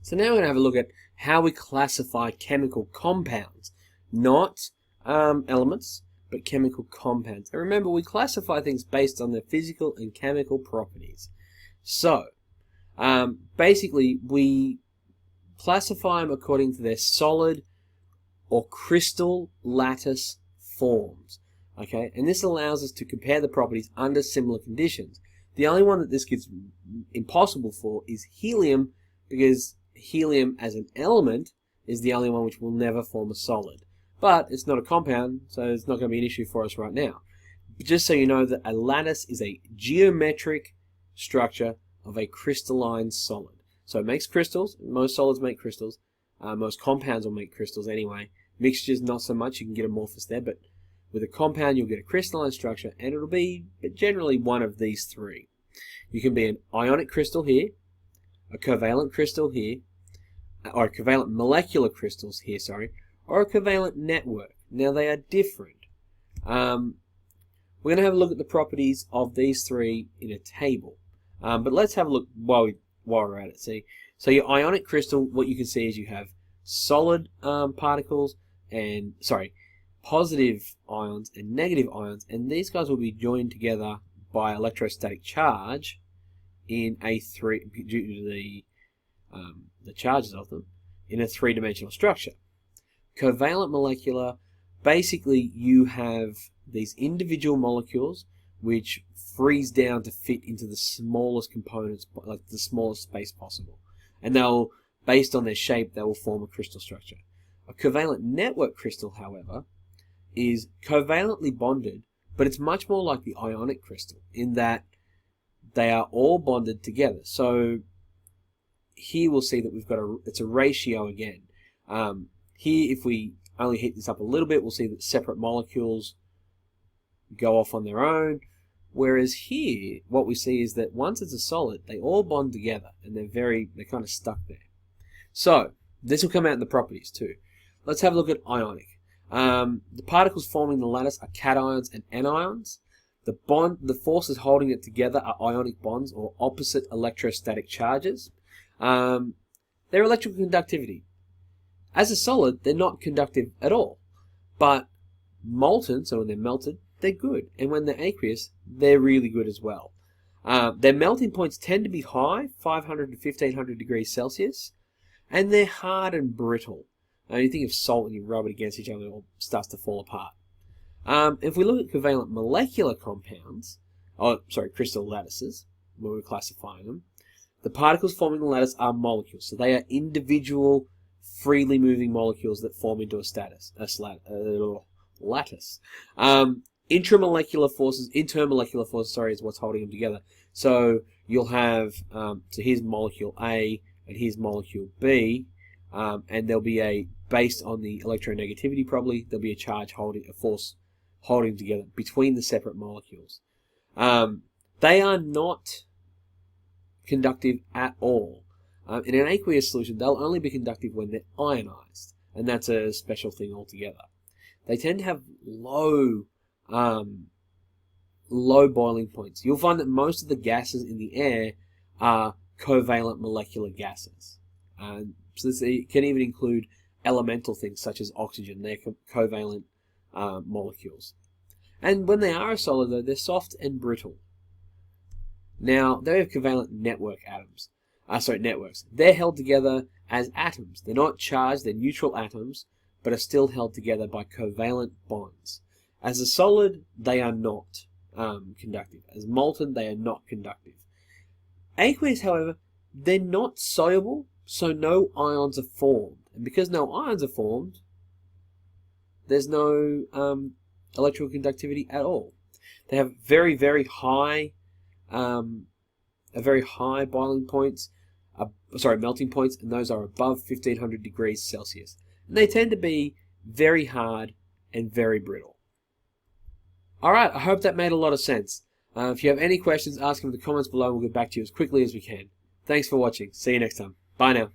So now we're going to have a look at how we classify chemical compounds, not elements, but chemical compounds. And remember, we classify things based on their physical and chemical properties. So, basically, we classify them according to their solid or crystal lattice forms. Okay, and this allows us to compare the properties under similar conditions. The only one that this gets impossible for is helium, because helium as an element is the only one which will never form a solid. But it's not a compound, so it's not going to be an issue for us right now. But just so you know that a lattice is a geometric structure of a crystalline solid. So it makes crystals. Most solids make crystals. Most compounds will make crystals anyway. Mixtures, not so much. You can get amorphous there, but with a compound, you'll get a crystalline structure, and it'll be generally one of these three. You can be an ionic crystal here, a covalent crystal here, or a covalent molecular crystals here, sorry, or a covalent network. Now, they are different. We're going to have a look at the properties of these three in a table. But let's have a look while we're at it. See, so your ionic crystal, what you can see is you have solid particles and, positive ions and negative ions, and these guys will be joined together by electrostatic charge in a due to the charges of them in a three-dimensional structure. Covalent molecular, basically you have these individual molecules which freeze down to fit into the smallest components, like the smallest space possible, and they'll, based on their shape, they will form a crystal structure. A covalent network crystal, however, is covalently bonded, but it's much more like the ionic crystal in that they are all bonded together. So here we'll see that we've got it's a ratio again. Here, if we only heat this up a little bit, we'll see that separate molecules go off on their own. Whereas here, what we see is that once it's a solid, they all bond together, and they're kind of stuck there. So this will come out in the properties too. Let's have a look at ionic. The particles forming the lattice are cations and anions. The forces holding it together are ionic bonds or opposite electrostatic charges. Their electrical conductivity. As a solid, they're not conductive at all. But molten, so when they're melted, they're good. And when they're aqueous, they're really good as well. Their melting points tend to be high, 500 to 1500 degrees Celsius, and they're hard and brittle. You think of salt and you rub it against each other, it all starts to fall apart. If we look at covalent molecular compounds, crystal lattices, when we're classifying them, the particles forming the lattice are molecules. So they are individual, freely moving molecules that form into a lattice. Intermolecular forces is what's holding them together. So you'll have, so here's molecule A and here's molecule B, and there'll be based on the electronegativity probably, there'll be a force holding together between the separate molecules. They are not conductive at all. In an aqueous solution, they'll only be conductive when they're ionized, and that's a special thing altogether. They tend to have low boiling points. You'll find that most of the gases in the air are covalent molecular gases. So this can even include elemental things such as oxygen. They're covalent molecules. And when they are a solid, though, they're soft and brittle. Now, they have covalent networks. They're held together as atoms. They're not charged, they're neutral atoms, but are still held together by covalent bonds. As a solid, they are not conductive. As molten, they are not conductive. Aqueous, however, they're not soluble, so no ions are formed. And because no ions are formed, there's no electrical conductivity at all. They have very, very high, very high boiling points, melting points, and those are above 1500 degrees Celsius. And they tend to be very hard and very brittle. Alright, I hope that made a lot of sense. If you have any questions, ask them in the comments below and we'll get back to you as quickly as we can. Thanks for watching. See you next time. Bye now.